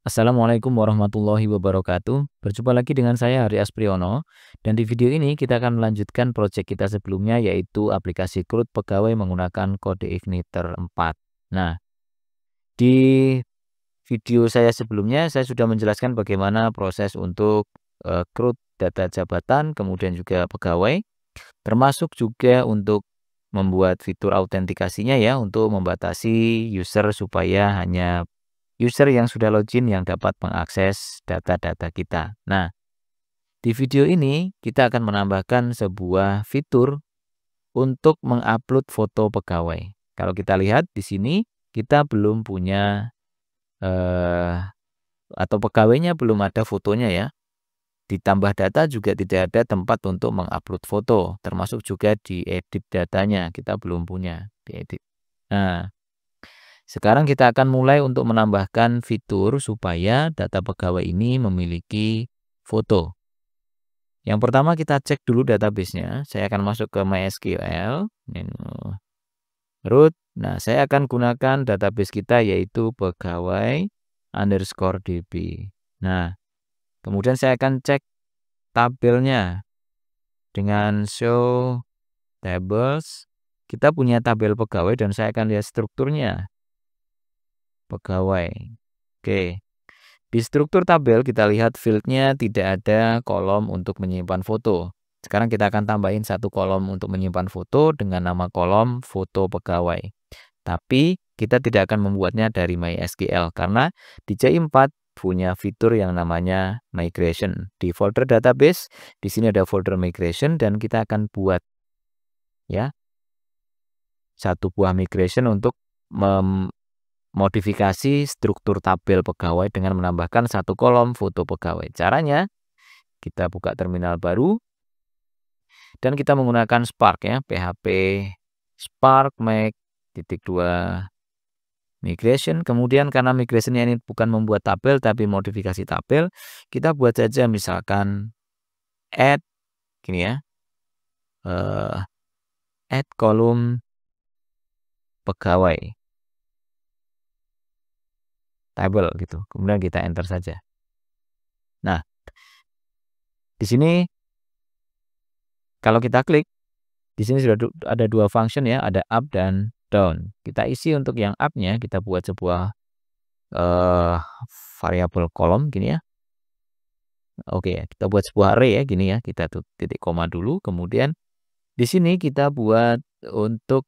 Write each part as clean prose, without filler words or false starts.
Assalamualaikum warahmatullahi wabarakatuh. Berjumpa lagi dengan saya Hari Aspriyono, dan di video ini kita akan melanjutkan proyek kita sebelumnya, yaitu aplikasi CRUD pegawai menggunakan kode Igniter 4. Nah, di video saya sebelumnya saya sudah menjelaskan bagaimana proses untuk CRUD data jabatan, kemudian juga pegawai, termasuk juga untuk membuat fitur autentikasinya ya, untuk membatasi user supaya hanya user yang sudah login yang dapat mengakses data-data kita. Nah, di video ini kita akan menambahkan sebuah fitur untuk mengupload foto pegawai. Kalau kita lihat di sini, kita belum punya atau pegawainya belum ada fotonya ya. Ditambah data juga tidak ada tempat untuk mengupload foto, termasuk juga diedit datanya, kita belum punya diedit. Nah, sekarang kita akan mulai untuk menambahkan fitur supaya data pegawai ini memiliki foto. Yang pertama kita cek dulu database-nya. Saya akan masuk ke MySQL, root. Nah, saya akan gunakan database kita yaitu pegawai_db. Nah, kemudian saya akan cek tabelnya dengan show tables. Kita punya tabel pegawai dan saya akan lihat strukturnya. Pegawai. Oke. Di struktur tabel kita lihat fieldnya tidak ada kolom untuk menyimpan foto. Sekarang kita akan tambahin satu kolom untuk menyimpan foto dengan nama kolom foto pegawai. Tapi kita tidak akan membuatnya dari MySQL karena di J4 punya fitur yang namanya migration. Di folder database, di sini ada folder migration dan kita akan buat ya satu buah migration untuk modifikasi struktur tabel pegawai dengan menambahkan satu kolom foto pegawai. Caranya, kita buka terminal baru dan kita menggunakan Spark ya, PHP Spark make_2 migration. Kemudian karena migrationnya ini bukan membuat tabel tapi modifikasi tabel, kita buat saja misalkan add gini ya, add kolom pegawai table gitu. Kemudian kita enter saja. Nah, di sini kalau kita klik, di sini sudah ada dua function ya, ada up dan down. Kita isi untuk yang up-nya, kita buat sebuah variabel kolom gini ya. Oke, kita buat sebuah array ya, gini ya. Kita titik koma dulu, kemudian di sini kita buat untuk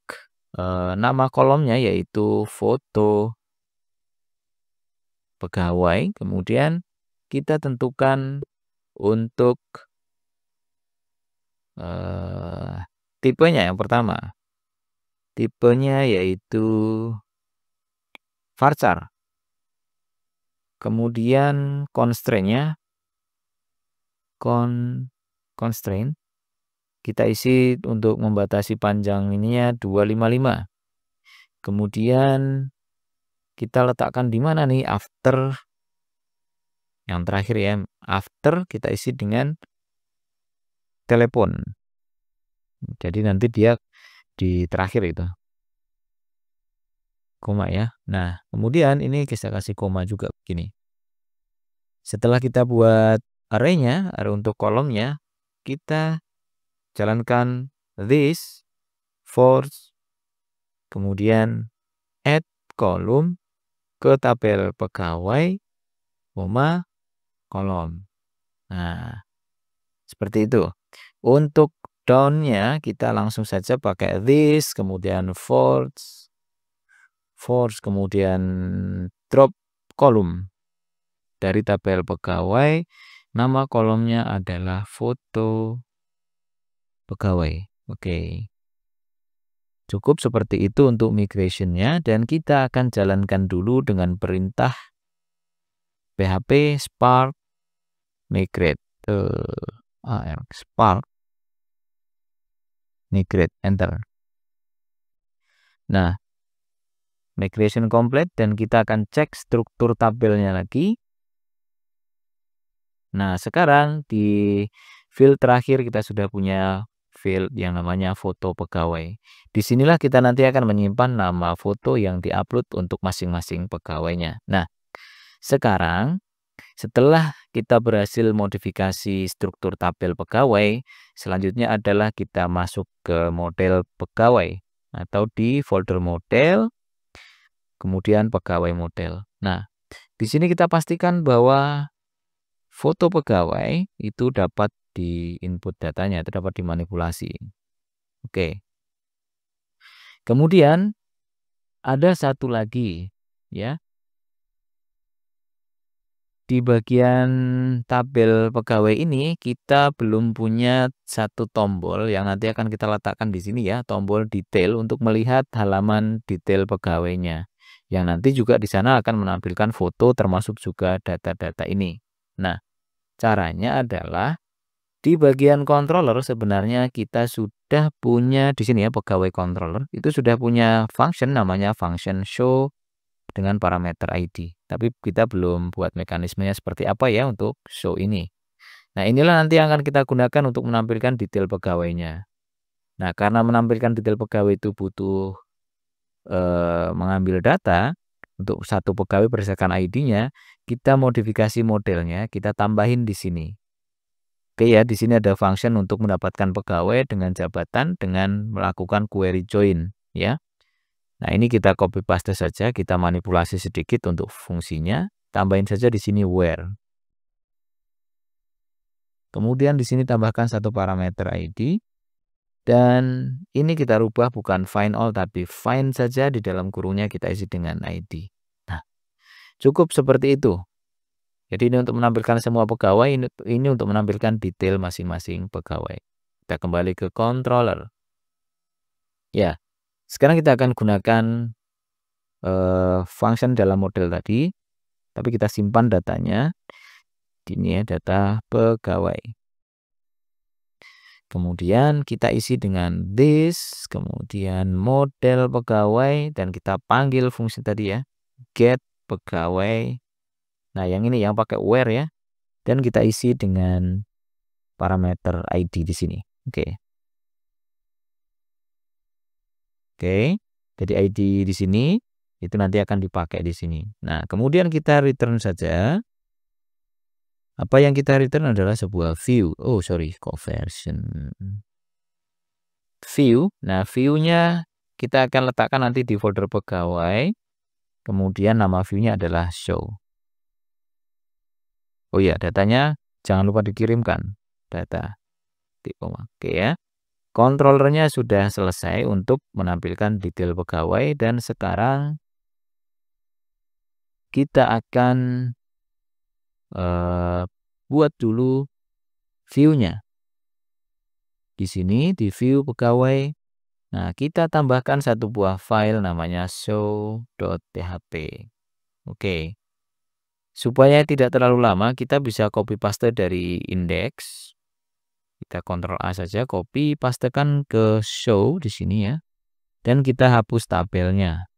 nama kolomnya yaitu foto pegawai. Kemudian kita tentukan untuk tipenya yang pertama. Tipenya yaitu varchar. Kemudian constraint-nya constraint kita isi untuk membatasi panjang ininya 255. Kemudian kita letakkan di mana nih after yang terakhir ya, after kita isi dengan telepon. Jadi nanti dia di terakhir itu koma ya. Nah, kemudian ini kita kasih koma juga begini. Setelah kita buat array-nya, array untuk kolomnya, kita jalankan this for kemudian add kolom ke tabel pegawai, koma, kolom. Nah, seperti itu. Untuk down-nya kita langsung saja pakai this, kemudian force, kemudian drop kolom. Dari tabel pegawai, nama kolomnya adalah foto pegawai. Oke. Cukup seperti itu untuk migration-nya dan kita akan jalankan dulu dengan perintah PHP Spark migrate Spark migrate, enter. Nah, migration complete dan kita akan cek struktur tabelnya lagi. Nah, sekarang di field terakhir kita sudah punya field yang namanya foto pegawai. Disinilah kita nanti akan menyimpan nama foto yang diupload untuk masing-masing pegawainya. Nah, Sekarang, setelah kita berhasil modifikasi struktur tabel pegawai, selanjutnya adalah kita masuk ke model pegawai atau di folder model, kemudian pegawai model. Nah, di sini kita pastikan bahwa foto pegawai itu dapat di input datanya, itu dapat dimanipulasi. Oke. Kemudian ada satu lagi ya. Di bagian tabel pegawai ini kita belum punya satu tombol yang nanti akan kita letakkan di sini ya, tombol detail untuk melihat halaman detail pegawainya. Yang nanti juga di sana akan menampilkan foto termasuk juga data-data ini. Nah, caranya adalah di bagian controller sebenarnya kita sudah punya di sini ya, pegawai controller itu sudah punya function namanya function show dengan parameter ID. Tapi kita belum buat mekanismenya seperti apa ya untuk show ini. Nah, inilah nanti yang akan kita gunakan untuk menampilkan detail pegawainya. Nah, karena menampilkan detail pegawai itu butuh mengambil data untuk satu pegawai berdasarkan ID-nya, kita modifikasi modelnya, kita tambahin di sini. Oke ya, di sini ada function untuk mendapatkan pegawai dengan jabatan dengan melakukan query join ya. Nah, ini kita copy paste saja, kita manipulasi sedikit untuk fungsinya, tambahin saja di sini where. Kemudian di sini tambahkan satu parameter ID dan ini kita rubah bukan find all tapi find saja, di dalam kurungnya kita isi dengan ID. Nah, cukup seperti itu. Jadi ini untuk menampilkan semua pegawai, ini untuk menampilkan detail masing-masing pegawai. Kita kembali ke controller. Ya, sekarang kita akan gunakan function dalam model tadi, tapi kita simpan datanya. Ini ya, data pegawai. Kemudian kita isi dengan this, kemudian model pegawai, dan kita panggil fungsi tadi ya, get pegawai. Nah, yang ini yang pakai where ya, dan kita isi dengan parameter ID di sini. Oke. Oke, jadi ID di sini itu nanti akan dipakai di sini. Nah, kemudian kita return saja. Apa yang kita return adalah sebuah view. Oh, sorry, conversion. View. Nah, view-nya kita akan letakkan nanti di folder pegawai. Kemudian nama view-nya adalah show. Oh ya, datanya jangan lupa dikirimkan. Data. Oke ya. Controllernya sudah selesai untuk menampilkan detail pegawai dan sekarang kita akan buat dulu view-nya. Di sini di view pegawai. Nah, kita tambahkan satu buah file namanya show.php. Oke. Supaya tidak terlalu lama, kita bisa copy paste dari index. Kita Ctrl A saja, copy pastekan ke show di sini ya. Dan kita hapus tabelnya.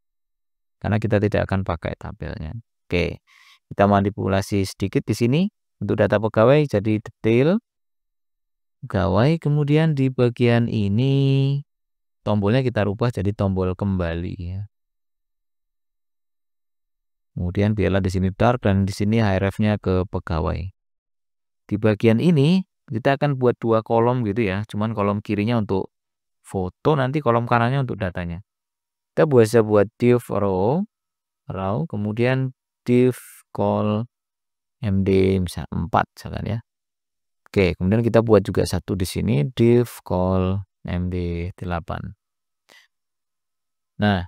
Karena kita tidak akan pakai tabelnya. Oke. Kita manipulasi sedikit di sini untuk data pegawai jadi detail pegawai, kemudian di bagian ini tombolnya kita rubah jadi tombol kembali ya. Kemudian biarlah di sini dark dan di sini href-nya ke pegawai. Di bagian ini kita akan buat dua kolom gitu ya. Cuman kolom kirinya untuk foto, nanti kolom kanannya untuk datanya. Kita bisa buat div row, kemudian div call md misal 4 misalkan ya. Oke, kemudian kita buat juga satu di sini div call md8. Nah,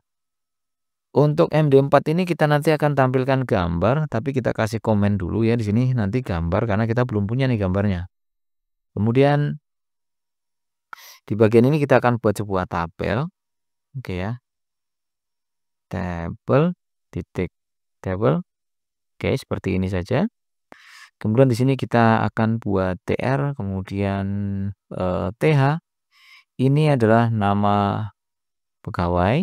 untuk md4 ini kita nanti akan tampilkan gambar, tapi kita kasih komen dulu ya di sini nanti gambar karena kita belum punya nih gambarnya. Kemudian di bagian ini kita akan buat sebuah tabel. Oke ya. Tabel titik tabel. Oke, seperti ini saja. Kemudian di sini kita akan buat tr, kemudian th. Ini adalah nama pegawai.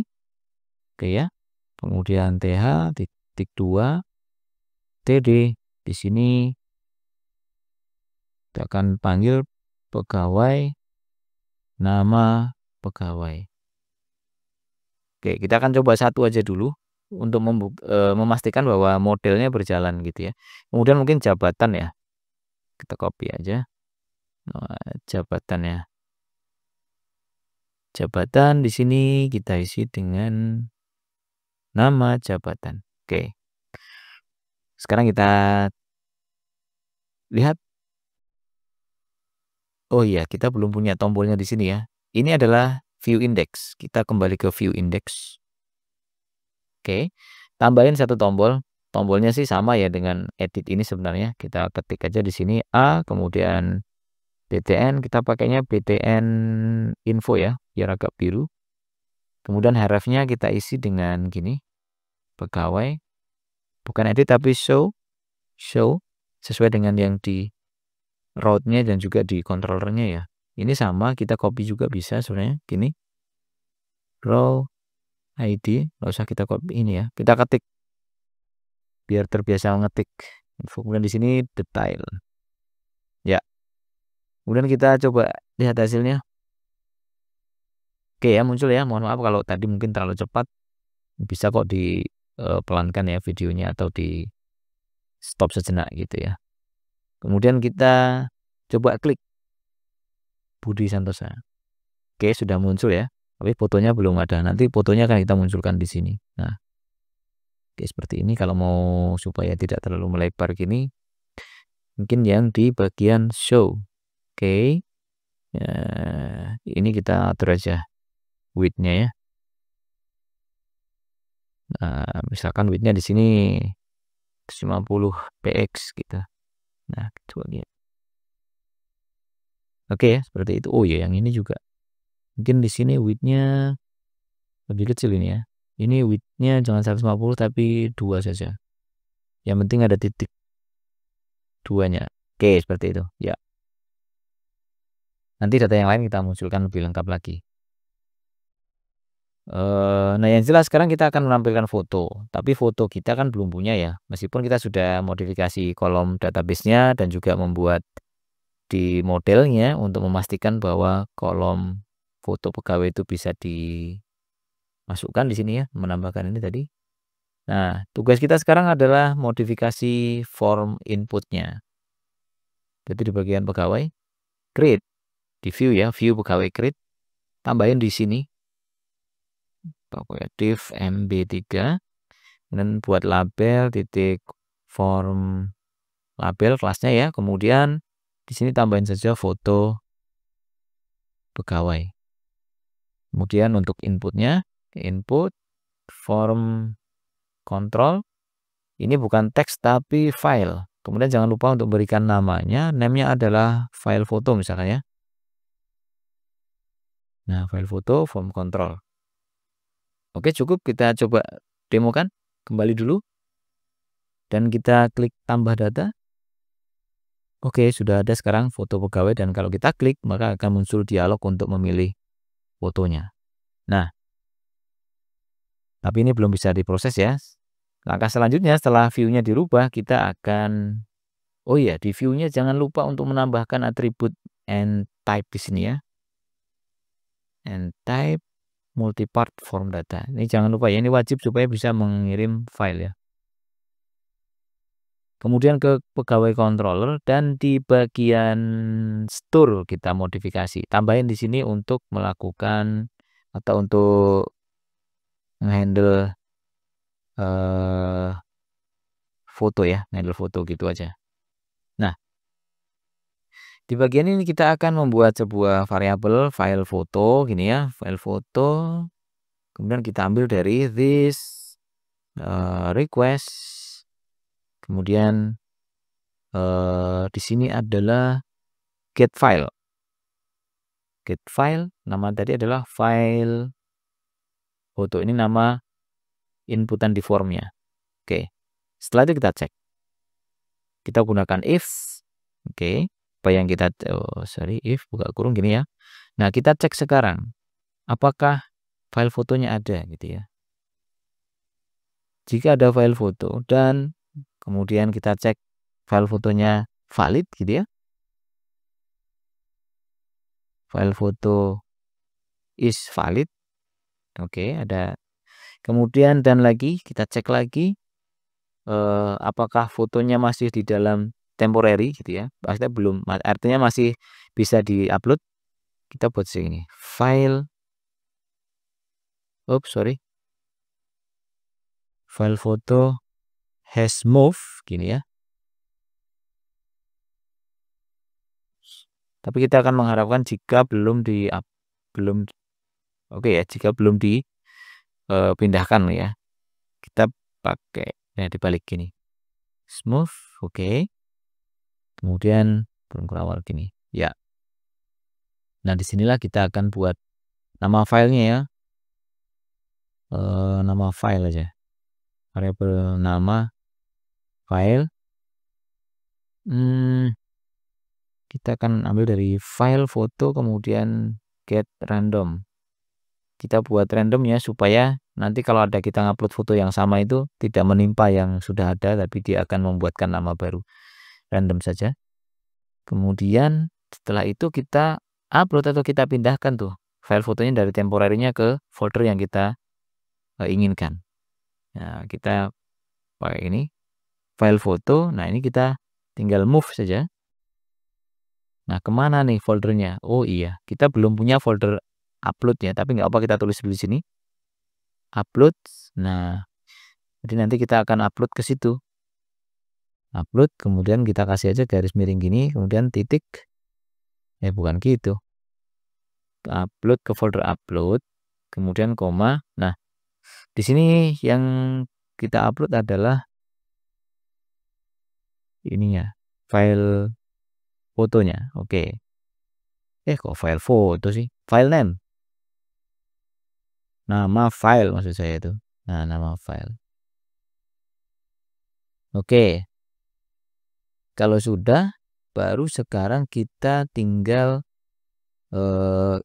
Oke ya. Kemudian th titik 2 td. Di sini kita akan panggil pegawai, nama pegawai. Oke, kita akan coba satu aja dulu untuk memastikan bahwa modelnya berjalan gitu ya. Kemudian mungkin jabatan ya. Kita copy aja. Jabatan ya. Jabatan di sini kita isi dengan nama jabatan. Oke. Sekarang kita lihat. Oh iya, kita belum punya tombolnya di sini ya. Ini adalah view index. Kita kembali ke view index. Oke. Tambahin satu tombol. Tombolnya sih sama ya dengan edit ini sebenarnya. Kita ketik aja di sini A, kemudian BTN, kita pakainya BTN info ya, biar agak biru. Kemudian href-nya kita isi dengan gini. Pegawai. Bukan edit tapi show sesuai dengan yang di route-nya dan juga di controllernya ya. Ini sama, kita copy juga bisa sebenarnya gini. Row ID, nggak usah kita copy ini ya. Kita ketik biar terbiasa ngetik. Kemudian di sini detail. Ya. Kemudian kita coba lihat hasilnya. Oke ya, muncul ya. Mohon maaf kalau tadi mungkin terlalu cepat. Bisa kok dipelankan ya videonya atau di stop sejenak gitu ya. Kemudian kita coba klik Budi Santosa. Oke, sudah muncul ya. Tapi fotonya belum ada. Nanti fotonya akan kita munculkan di sini. Nah, oke seperti ini. Kalau mau supaya tidak terlalu melebar gini, mungkin yang di bagian show. Oke. Ya, ini kita atur aja width-nya ya. Nah, misalkan width-nya di sini 50 px gitu. Nah, coba lihat. Oke ya, seperti itu. Oh ya, yang ini juga. Mungkin di sini width-nya lebih kecil ini ya. Ini width-nya jangan 150 tapi 2 saja. Yang penting ada titik 2-nya. Oke, seperti itu. Ya. Nanti data yang lain kita munculkan lebih lengkap lagi. Nah yang jelas sekarang kita akan menampilkan foto. Tapi foto kita kan belum punya ya. Meskipun kita sudah modifikasi kolom database-nya dan juga membuat di modelnya untuk memastikan bahwa kolom foto pegawai itu bisa dimasukkan di sini ya, menambahkan ini tadi. Nah, tugas kita sekarang adalah modifikasi form inputnya. Jadi di bagian pegawai, create di view ya, view pegawai create, tambahin di sini, pokoknya div mb3, dan buat label titik form label kelasnya ya. Kemudian di sini tambahin saja foto pegawai. Kemudian untuk inputnya, input form control, ini bukan teks tapi file. Kemudian jangan lupa untuk berikan namanya, name-nya adalah file foto misalnya ya. Nah, file foto form control. Oke, cukup, kita coba demokan. Kembali dulu. Dan kita klik tambah data. Oke, sudah ada sekarang foto pegawai dan kalau kita klik maka akan muncul dialog untuk memilih fotonya. Nah, tapi ini belum bisa diproses ya. Langkah selanjutnya setelah view-nya dirubah, kita akan, oh iya, di view-nya jangan lupa untuk menambahkan atribut and type di sini ya. And type multipart form data. Ini jangan lupa ya, ini wajib supaya bisa mengirim file ya. Kemudian ke pegawai controller dan di bagian store kita modifikasi. Tambahin di sini untuk melakukan atau untuk handle foto ya, handle foto gitu aja. Nah, di bagian ini kita akan membuat sebuah variabel file foto gini ya, file foto. Kemudian kita ambil dari this request. Kemudian di sini adalah get file. Get file, nama tadi adalah file foto. Ini nama inputan di formnya. Oke. Setelah itu kita cek. Kita gunakan if. Oke. Apa yang kita if buka kurung gini ya. Nah, kita cek sekarang apakah file fotonya ada gitu ya. Jika ada file foto dan kemudian kita cek file fotonya valid gitu ya. File foto is valid. Oke, ada. Kemudian dan lagi kita cek lagi apakah fotonya masih di dalam temporary gitu ya. Maksudnya belum, artinya masih bisa diupload. Kita buat sini file, file foto has moved gini ya. Tapi kita akan mengharapkan jika belum jika belum dipindahkan ya. Kita pakai dibalik gini. Smooth, oke. Kemudian turun ke awal gini. Ya. Nah, disinilah kita akan buat nama filenya ya. Nama file aja. Variabel nama file. Kita akan ambil dari file foto kemudian get random. Kita buat random ya supaya nanti kalau ada kita ngupload foto yang sama itu tidak menimpa yang sudah ada, tapi dia akan membuatkan nama baru. Random saja. Kemudian setelah itu kita upload atau kita pindahkan tuh file fotonya dari temporary-nya ke folder yang kita inginkan. Nah, kita pakai ini file foto. Nah, ini kita tinggal move saja. Nah, kemana nih foldernya? Oh iya, kita belum punya folder upload ya, tapi nggak apa, kita tulis dulu di sini. Upload. Nah, jadi nanti kita akan upload ke situ. Upload, kemudian kita kasih aja garis miring gini, kemudian titik. Bukan gitu. Upload ke folder upload, kemudian koma. Nah, di sini yang kita upload adalah ininya, file fotonya. Oke. Kok file foto sih? File name. Nama file maksud saya itu. Nah, nama file. Oke. Kalau sudah, baru sekarang kita tinggal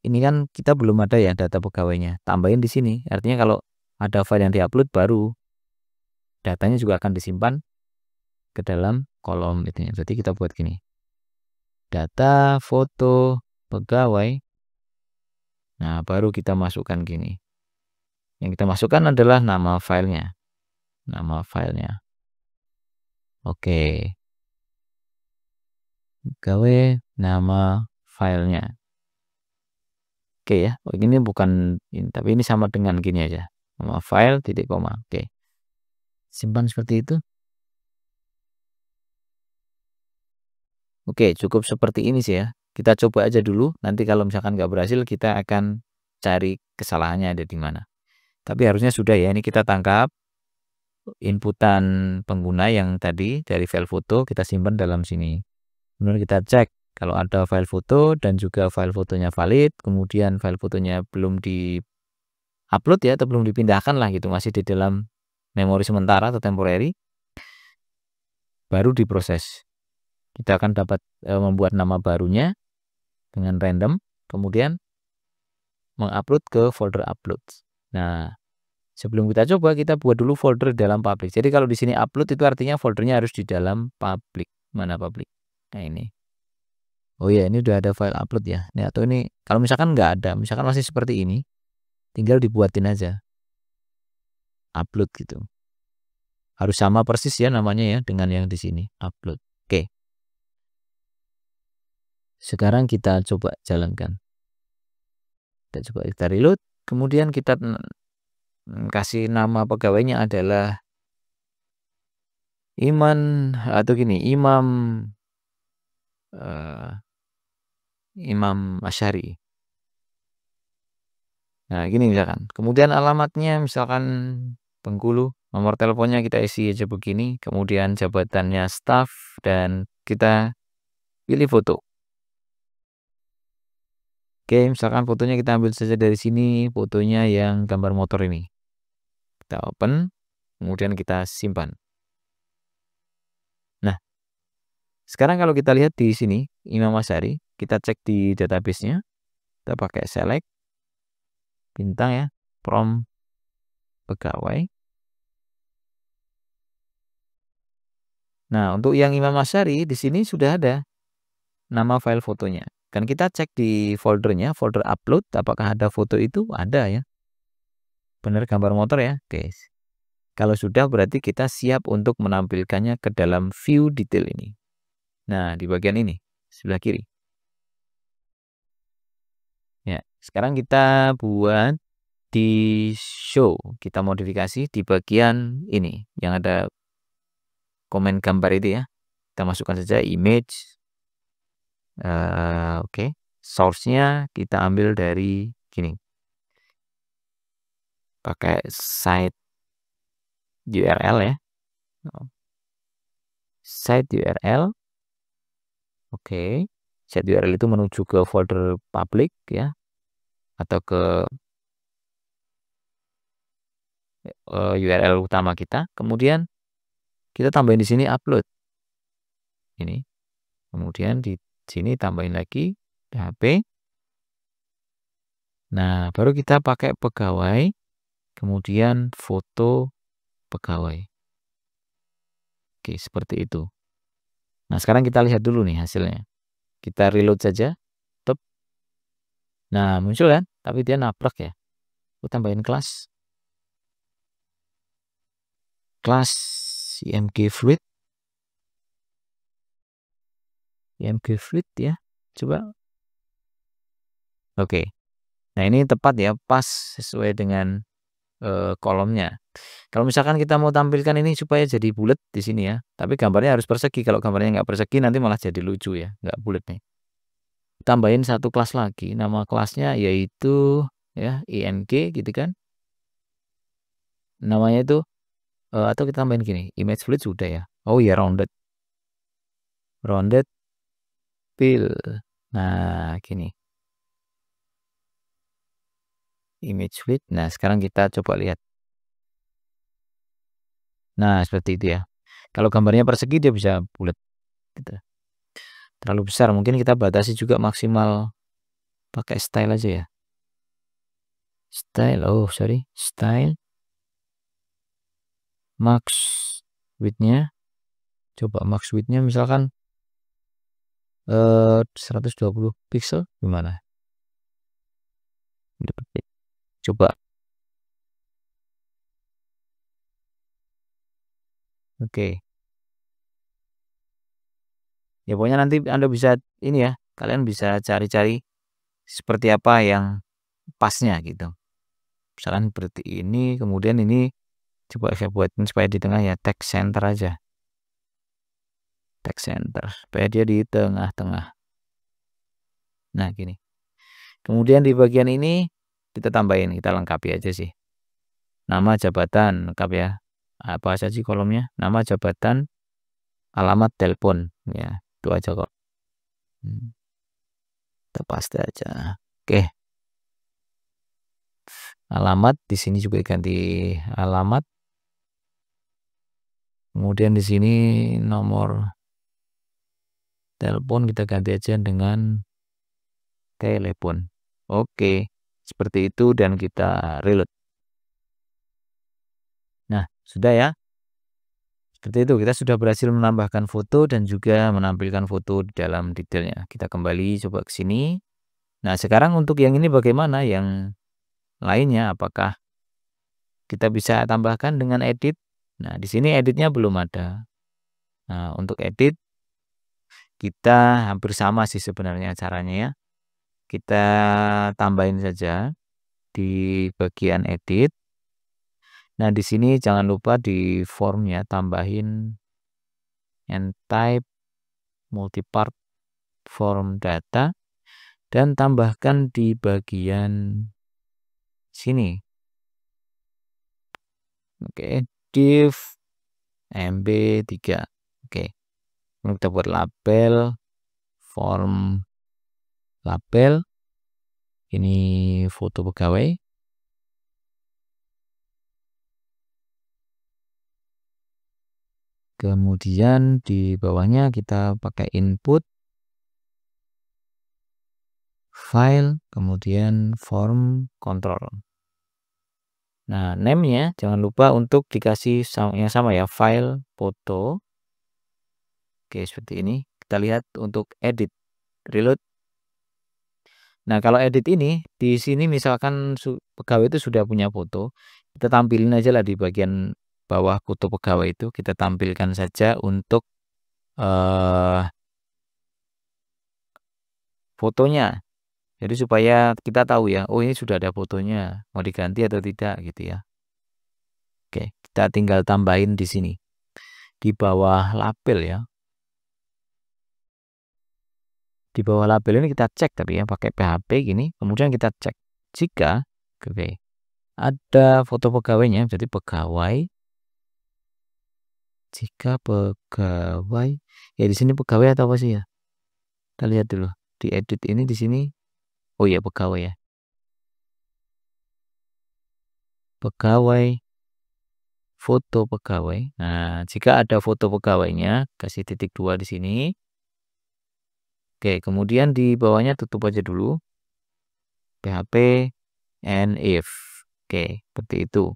ini kan kita belum ada ya data pegawainya. Tambahin di sini. Artinya kalau ada file yang diupload baru datanya juga akan disimpan ke dalam kolom itu. Berarti kita buat gini. Data foto pegawai. Nah, baru kita masukkan gini. Yang kita masukkan adalah nama filenya. Nama filenya. Oke. Pegawai, nama filenya. Oke ya. Ini bukan ini, tapi ini sama dengan gini aja. Nama file titik koma. Oke. Simpan seperti itu. Oke, cukup seperti ini sih ya. Kita coba aja dulu. Nanti kalau misalkan nggak berhasil, kita akan cari kesalahannya ada di mana. Tapi harusnya sudah ya. Ini kita tangkap inputan pengguna yang tadi dari file foto, kita simpan dalam sini. Kemudian kita cek kalau ada file foto dan juga file fotonya valid, kemudian file fotonya belum di-upload ya, atau belum dipindahkan lah gitu, masih di dalam memori sementara atau temporary, baru diproses. Kita akan dapat membuat nama barunya dengan random, kemudian mengupload ke folder upload. Nah, sebelum kita coba, kita buat dulu folder dalam public. Jadi kalau di sini upload itu artinya foldernya harus di dalam public. Mana public? Nah, ini. Oh ya, ini udah ada file upload ya. Ini atau ini kalau misalkan nggak ada, misalkan masih seperti ini, tinggal dibuatin aja. Upload gitu. Harus sama persis ya namanya ya dengan yang di sini, upload. Oke. Sekarang kita coba jalankan. Kita reload, kemudian kita kasih nama pegawainya adalah Iman atau gini, Imam Asyari. Nah, gini misalkan. Kemudian alamatnya misalkan Bengkulu, nomor teleponnya kita isi aja begini, kemudian jabatannya staff dan kita pilih foto. Oke, misalkan fotonya kita ambil saja dari sini, fotonya yang gambar motor ini. Kita open, kemudian kita simpan. Nah, sekarang kalau kita lihat di sini, Imam Asyari, kita cek di database-nya, kita pakai select, bintang ya, from pegawai. Nah, untuk yang Imam Asyari, di sini sudah ada nama file fotonya. Kan kita cek di foldernya, folder upload, apakah ada foto itu? Ada ya. Benar gambar motor ya, guys. Kalau sudah berarti kita siap untuk menampilkannya ke dalam view detail ini. Nah, di bagian ini, sebelah kiri. Ya, sekarang kita buat di show, kita modifikasi di bagian ini yang ada komen gambar itu ya. Kita masukkan saja image. Oke. Source-nya kita ambil dari gini. Pakai site URL ya. Site URL. Oke. Site URL itu menuju ke folder public ya. Atau ke URL utama kita. Kemudian kita tambahin di sini upload. Ini. Kemudian di sini tambahin lagi PHP. Nah, baru kita pakai pegawai. Kemudian foto pegawai. Oke, seperti itu. Nah, sekarang kita lihat dulu nih hasilnya. Kita reload saja. Tep. Nah, muncul kan? Tapi dia nabrak ya. Aku tambahin kelas. Kelas IMG Fluid. IMG Fluid ya. Coba. Oke. Nah, ini tepat ya. Pas sesuai dengan kolomnya. Kalau misalkan kita mau tampilkan ini supaya jadi bulat di sini ya. Tapi gambarnya harus persegi. Kalau gambarnya nggak persegi nanti malah jadi lucu ya. Nggak bulat nih. Tambahin satu kelas lagi. Nama kelasnya yaitu ya ING gitu kan. Namanya itu atau kita tambahin gini. Image fluid sudah ya. Oh ya rounded. Rounded fill. Nah gini. Image fluid. Nah sekarang kita coba lihat. Nah seperti itu ya. Kalau gambarnya persegi dia bisa bulat. Gitu. Terlalu besar mungkin kita batasi juga maksimal pakai style aja ya. Style, oh sorry, style max width-nya. Coba max width-nya misalkan 120 pixel gimana? Coba. Oke. Ya pokoknya nanti Anda bisa ini ya, kalian bisa cari-cari seperti apa yang pasnya gitu. Misalkan seperti ini, kemudian ini coba saya buatin supaya di tengah ya, text center aja. Text center, supaya dia di tengah-tengah. Nah gini. Kemudian di bagian ini kita tambahin, kita lengkapi aja sih. Nama jabatan lengkap ya. Apa saja sih kolomnya? Nama jabatan, alamat telepon ya. Itu aja kok. Kita paste aja. Oke. Alamat di sini juga ganti alamat. Kemudian di sini nomor telepon kita ganti aja dengan telepon. Oke. Seperti itu dan kita reload. Nah, sudah ya. Seperti itu, kita sudah berhasil menambahkan foto dan juga menampilkan foto di dalam detailnya. Kita kembali coba ke sini. Nah, sekarang untuk yang ini bagaimana? Yang lainnya, apakah kita bisa tambahkan dengan edit? Nah, di sini editnya belum ada. Nah, untuk edit, kita hampir sama sih sebenarnya caranya ya. Kita tambahin saja di bagian edit. Nah, di sini jangan lupa di formnya tambahin and type multipart form data dan tambahkan di bagian sini. Oke, div MB3. Oke. Kita buat label form label. Ini foto pegawai. Kemudian di bawahnya kita pakai input file, kemudian form control. Nah, name-nya jangan lupa untuk dikasih yang sama ya, file foto. Oke, seperti ini. Kita lihat untuk edit, reload. Nah, kalau edit ini, di sini misalkan pegawai itu sudah punya foto, kita tampilin aja lah di bagian bawah foto pegawai itu, kita tampilkan saja untuk fotonya. Jadi supaya kita tahu ya, oh ini sudah ada fotonya, mau diganti atau tidak gitu ya. Oke, kita tinggal tambahin di sini. Di bawah label ya. Di bawah label ini kita cek tapi ya pakai PHP gini, kemudian kita cek jika ada foto pegawainya, jadi pegawai, jika pegawai ya di sini pegawai atau apa sih ya? Kita lihat dulu di edit ini di sini. Oh iya pegawai ya. Pegawai, foto pegawai. Nah, jika ada foto pegawainya, kasih titik 2 di sini. Oke, kemudian di bawahnya tutup aja dulu. PHP and if. Oke, seperti itu.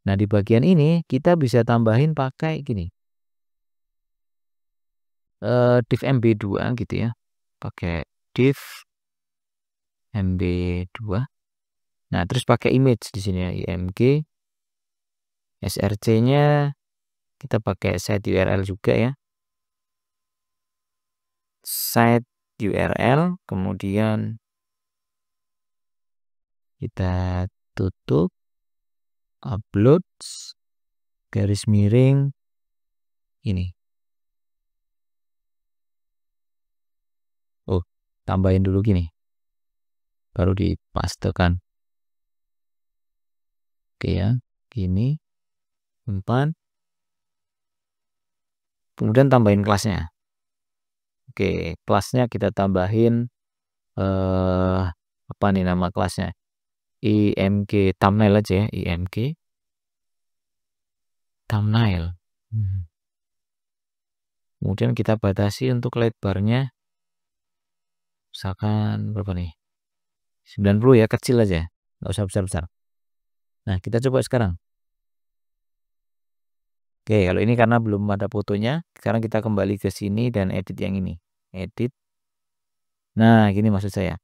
Nah, di bagian ini kita bisa tambahin pakai gini. Div MB2 gitu ya. Pakai div MB2. Nah, terus pakai image di sini ya, img. src-nya kita pakai site URL juga ya. Site URL, kemudian kita tutup, upload, garis miring ini. Oh, tambahin dulu gini. Baru dipastekan. Oke ya, gini. 4. Kemudian tambahin kelasnya. Oke, kelasnya kita tambahin apa nih nama kelasnya? IMG thumbnail aja ya, IMG thumbnail. Kemudian kita batasi untuk lebarnya misalkan berapa nih? 90 ya, kecil aja, nggak usah besar-besar. Nah, kita coba sekarang. Oke, kalau ini karena belum ada fotonya, sekarang kita kembali ke sini dan edit yang ini. Edit. Nah, gini maksud saya.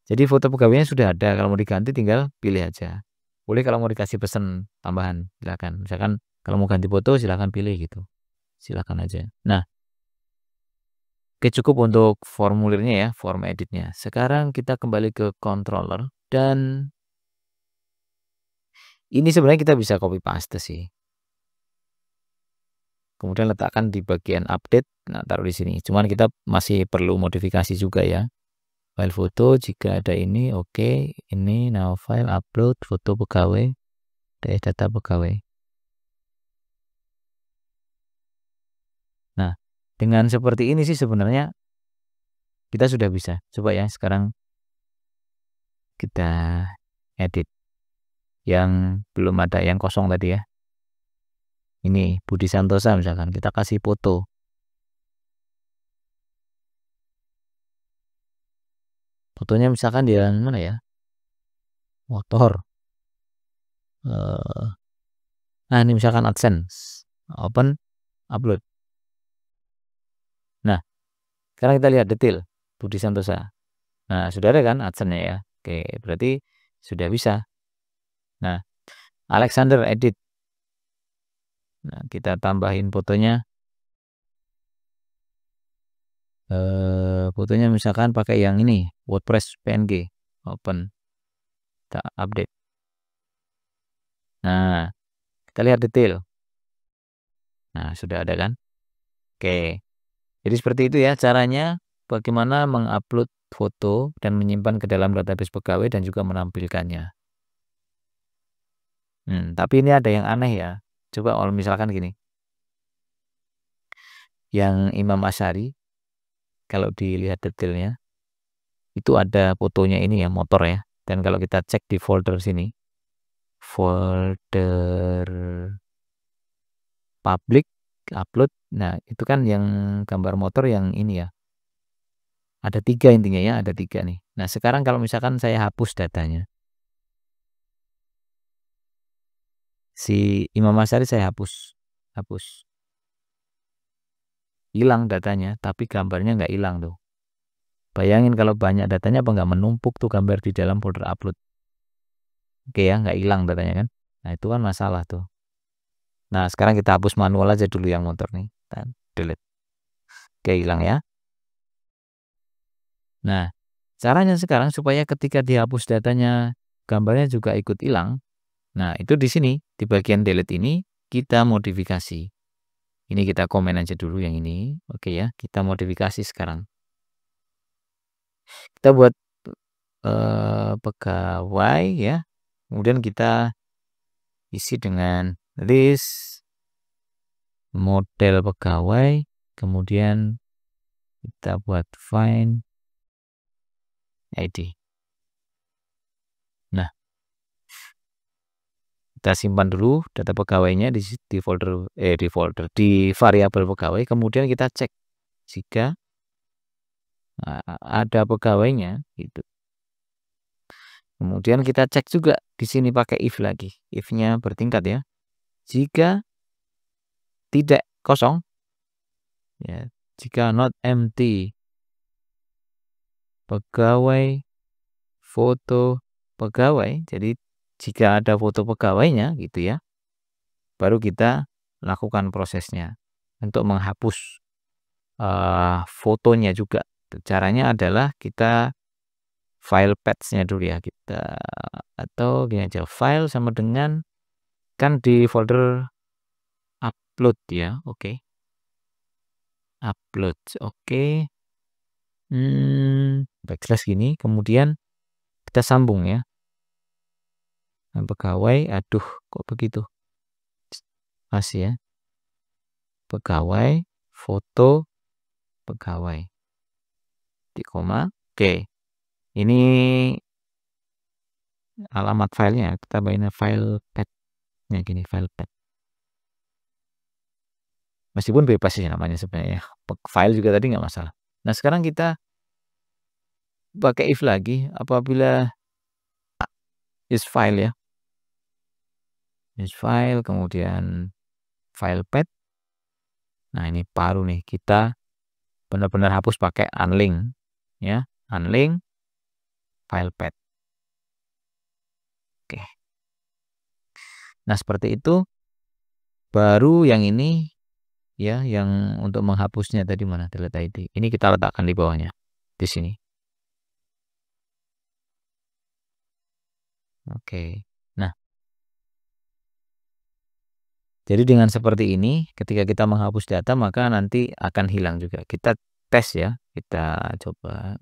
Jadi foto pegawainya sudah ada, kalau mau diganti tinggal pilih aja. Boleh kalau mau dikasih pesan tambahan, silakan. Misalkan kalau mau ganti foto silakan pilih gitu. Silakan aja. Nah, oke cukup untuk formulirnya ya, form editnya. Sekarang kita kembali ke controller dan ini sebenarnya kita bisa copy paste sih. Kemudian letakkan di bagian update, nah taruh di sini. Cuman kita masih perlu modifikasi juga ya. File foto jika ada ini, oke. Ini now file upload foto pegawai, data pegawai. Nah, dengan seperti ini sih sebenarnya kita sudah bisa. Coba ya sekarang kita edit yang belum ada, yang kosong tadi ya. Ini Budi Santosa misalkan, kita kasih foto. Fotonya misalkan di mana ya? Motor. Nah, ini misalkan AdSense. Open, upload. Nah, sekarang kita lihat detail Budi Santosa. Nah, sudah ada kan AdSense-nya ya. Oke, berarti sudah bisa. Nah, Alexander edit. Nah, kita tambahin fotonya. Fotonya misalkan pakai yang ini, WordPress PNG. Open. Kita update. Nah, kita lihat detail. Nah, sudah ada kan? Oke. Jadi seperti itu ya caranya bagaimana mengupload foto dan menyimpan ke dalam database pegawai dan juga menampilkannya. Tapi ini ada yang aneh ya. Coba kalau misalkan gini. Yang Imam Asy'ari kalau dilihat detailnya itu ada fotonya ini ya, motor ya. Dan kalau kita cek di folder sini, folder public upload, nah itu kan yang gambar motor yang ini ya, ada 3 intinya ya, ada 3 nih. Nah sekarang kalau misalkan saya hapus datanya, si Imam Asy'ari saya hapus, hilang datanya, tapi gambarnya nggak hilang tuh. Bayangin kalau banyak datanya apa nggak menumpuk tuh gambar di dalam folder upload. Oke ya, nggak hilang datanya kan. Nah itu kan masalah tuh. Nah sekarang kita hapus manual aja dulu yang motor nih. Dan delete. Oke, hilang ya. Nah caranya sekarang supaya ketika dihapus datanya gambarnya juga ikut hilang. Nah itu di sini di bagian delete ini kita modifikasi. Ini kita komen aja dulu yang ini. Oke ya, kita modifikasi sekarang. Kita buat pegawai ya. Kemudian kita isi dengan list model pegawai. Kemudian kita buat find ID. Nah, kita simpan dulu data pegawainya di folder di variabel pegawai. Kemudian kita cek jika ada pegawainya gitu. Kemudian kita cek juga di sini pakai if lagi. If-nya bertingkat ya. Jika tidak kosong ya, jika not empty pegawai foto pegawai, jadi jika ada foto pegawainya gitu ya, baru kita lakukan prosesnya untuk menghapus fotonya juga. Caranya adalah kita file path-nya dulu ya, kita atau gini aja, file sama dengan kan di folder upload ya. Oke. Upload. Oke. Backslash gini, kemudian kita sambung ya. Pegawai, aduh kok begitu. Masih ya. Pegawai, foto, pegawai. Di koma. Oke. Ini alamat filenya, kita bagiin file path-nya gini, file path. Meskipun bebas sih namanya sebenarnya. File juga tadi nggak masalah. Nah, sekarang kita pakai if lagi apabila is file ya. Is file, kemudian file path. Nah, ini baru nih kita benar-benar hapus pakai unlink ya, unlink file path. Oke. Nah, seperti itu. Baru yang ini ya, yang untuk menghapusnya tadi mana delete ID. Ini kita letakkan di bawahnya di sini. Oke. Nah, jadi dengan seperti ini ketika kita menghapus data maka nanti akan hilang juga. Kita tes ya, kita coba.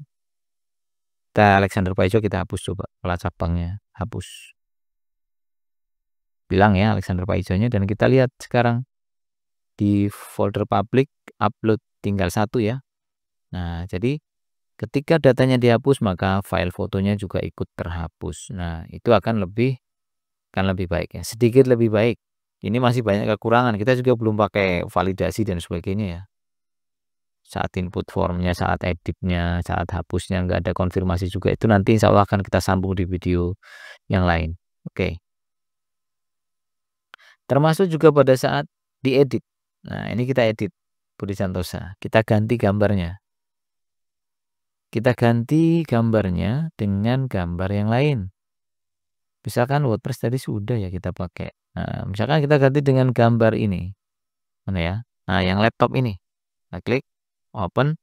Kita Alexander Paijo kita hapus coba, kepala cabangnya hapus. Bilang ya Alexander Paijonya, dan kita lihat sekarang di folder public upload tinggal 1 ya. Nah, jadi ketika datanya dihapus maka file fotonya juga ikut terhapus. Nah, itu akan lebih baik ya, sedikit lebih baik. Ini masih banyak kekurangan, kita juga belum pakai validasi dan sebagainya ya. Saat input formnya, saat editnya, saat hapusnya nggak ada konfirmasi juga. Itu nanti insya Allah akan kita sambung di video yang lain. Oke. Termasuk juga pada saat diedit. Nah, ini kita edit Budi Santosa. Kita ganti gambarnya. Kita ganti gambarnya dengan gambar yang lain. Misalkan WordPress tadi sudah ya kita pakai. Nah, misalkan kita ganti dengan gambar ini. Mana ya? Nah, yang laptop ini. Kita klik, open,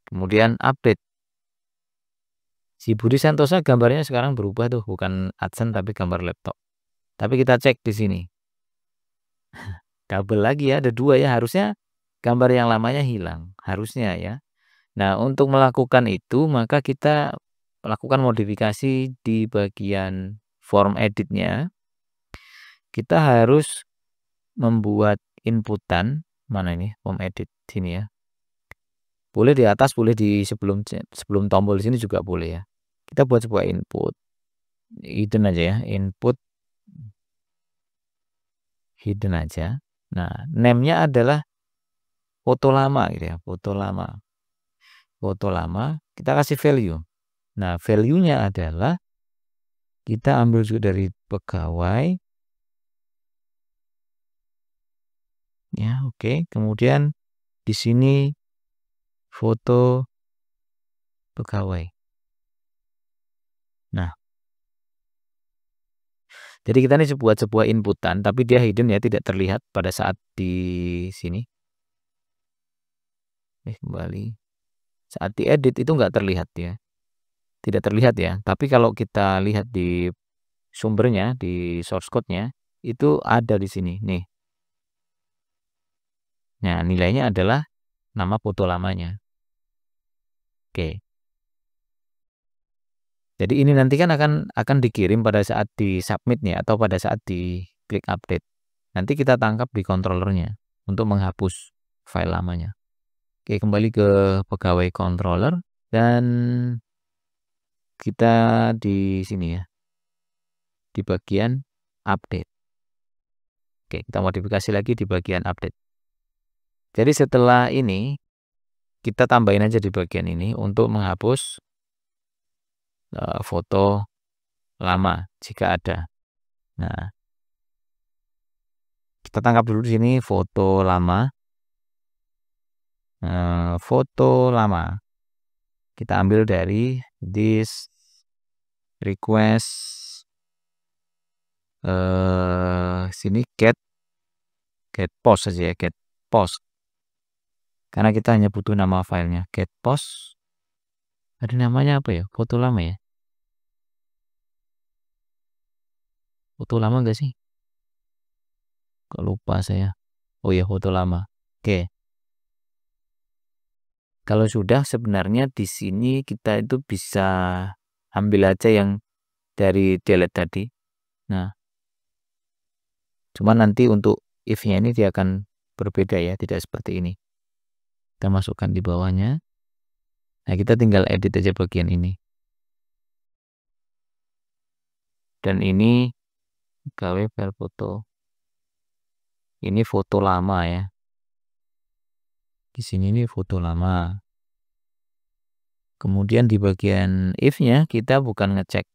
kemudian update. Si Budi Santosa gambarnya sekarang berubah tuh, bukan AdSense tapi gambar laptop. Tapi kita cek di sini. Kabel lagi ya, ada 2 ya, harusnya gambar yang lamanya hilang, harusnya ya. Nah, untuk melakukan itu maka kita lakukan modifikasi di bagian form editnya. Kita harus membuat inputan, mana ini form edit sini ya. Boleh di atas, boleh di sebelum tombol di sini juga boleh ya. Kita buat sebuah input hidden aja ya, input hidden aja. Nah, name-nya adalah foto lama gitu ya, foto lama. Foto lama, kita kasih value. Nah, value-nya adalah kita ambil juga dari pegawai. Ya, oke. Kemudian di sini foto pegawai. Nah, jadi kita ini buat sebuah inputan, tapi dia hidden ya, tidak terlihat pada saat di sini. Kembali. Saat diedit itu nggak terlihat ya. Tidak terlihat ya. Tapi kalau kita lihat di sumbernya, di source code-nya, itu ada di sini. Nih. Nah, nilainya adalah nama foto lamanya. Oke. Jadi ini nanti kan akan dikirim pada saat di submitnya atau pada saat di klik update. Nanti kita tangkap di controllernya untuk menghapus file lamanya. Oke, kembali ke pegawai controller dan kita di sini ya, di bagian update. Oke, kita modifikasi lagi di bagian update. Jadi setelah ini kita tambahin aja di bagian ini untuk menghapus foto lama jika ada. Nah, kita tangkap dulu di sini foto lama. Foto lama kita ambil dari this request sini get post saja ya, get post, karena kita hanya butuh nama filenya. Get post ada namanya apa ya, foto lama ya, foto lama enggak sih, kok lupa saya. Oh ya, foto lama. Oke, kalau sudah sebenarnya di sini kita itu bisa ambil aja yang dari delete tadi. Nah, cuman nanti untuk if-nya ini dia akan berbeda ya, tidak seperti ini. Kita masukkan di bawahnya. Nah, kita tinggal edit aja bagian ini. Dan ini pegawai file foto. Ini foto lama ya. Di sini ini foto lama. Kemudian di bagian if-nya kita bukan ngecek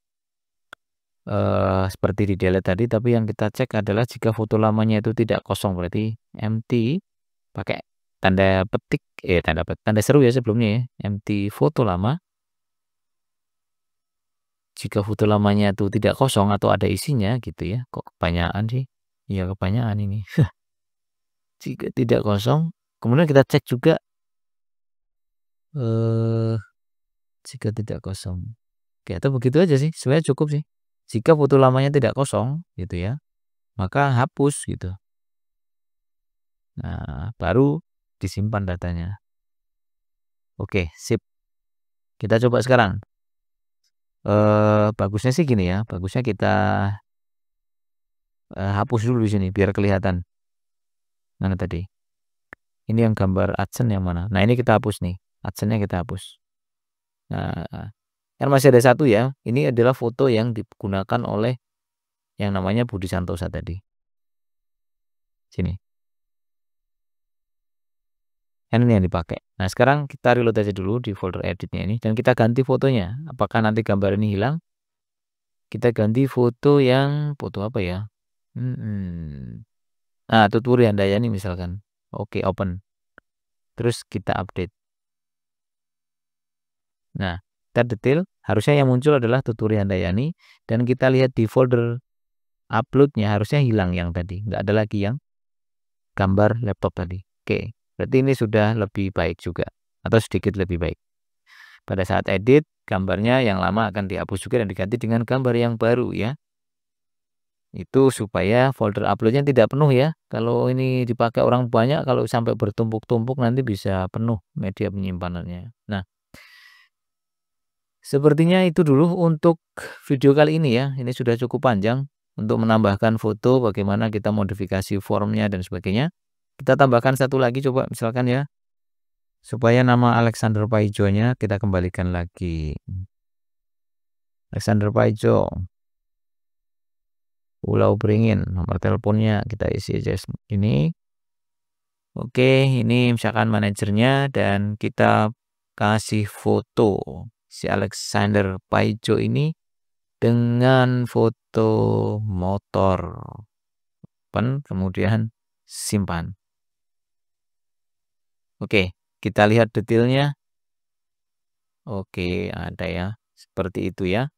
seperti di delete tadi, tapi yang kita cek adalah jika foto lamanya itu tidak kosong, berarti empty, pakai tanda petik, tanda seru ya sebelumnya ya, empty foto lama. Jika foto lamanya itu tidak kosong atau ada isinya gitu ya, kok kebanyakan sih? Iya, kebanyakan ini. Jika tidak kosong, kemudian kita cek juga jika tidak kosong. Oke, atau begitu aja sih, sebenarnya cukup sih. Jika foto lamanya tidak kosong gitu ya, maka hapus gitu. Nah, baru disimpan datanya. Oke, sip. Kita coba sekarang. Bagusnya sih gini ya, bagusnya kita hapus dulu di sini biar kelihatan. Mana tadi? Ini yang gambar AdSense yang mana? Nah, ini kita hapus nih. AdSense-nya kita hapus. Nah, kan masih ada satu ya. Ini adalah foto yang digunakan oleh yang namanya Budi Santosa tadi. Sini. Ini yang dipakai. Nah, sekarang kita reload aja dulu di folder editnya ini dan kita ganti fotonya. Apakah nanti gambar ini hilang? Kita ganti foto yang foto apa ya? Nah, Tuturi Handayani misalkan. Oke, open. Terus kita update. Nah, kita detail. Harusnya yang muncul adalah Tuturi Handayani dan kita lihat di folder uploadnya harusnya hilang yang tadi. Nggak ada lagi yang gambar laptop tadi. Oke, berarti ini sudah lebih baik juga atau sedikit lebih baik. Pada saat edit, gambarnya yang lama akan dihapus juga dan diganti dengan gambar yang baru ya. Itu supaya folder uploadnya tidak penuh ya. Kalau ini dipakai orang banyak, kalau sampai bertumpuk-tumpuk nanti bisa penuh media penyimpanannya. Nah, sepertinya itu dulu untuk video kali ini ya. Ini sudah cukup panjang untuk menambahkan foto, bagaimana kita modifikasi formnya dan sebagainya. Kita tambahkan satu lagi coba misalkan ya. Supaya nama Alexander Paijo-nya kita kembalikan lagi. Alexander Paijo. Pulau Beringin, nomor teleponnya kita isi aja ini. Oke, ini misalkan manajernya dan kita kasih foto si Alexander Paijo ini dengan foto motor. Kemudian simpan. Oke, kita lihat detailnya. Oke, ada ya. Seperti itu ya.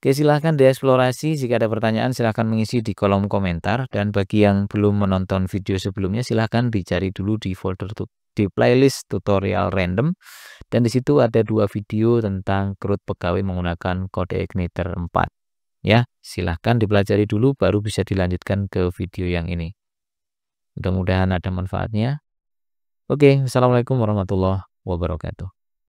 Oke, silahkan dieksplorasi. Jika ada pertanyaan, silahkan mengisi di kolom komentar. Dan bagi yang belum menonton video sebelumnya, silahkan dicari dulu di folder di playlist tutorial random. Dan di situ ada 2 video tentang CRUD pegawai menggunakan kode igniter 4. Ya, silahkan dipelajari dulu, baru bisa dilanjutkan ke video yang ini. Mudah-mudahan ada manfaatnya. Oke, assalamualaikum warahmatullahi wabarakatuh.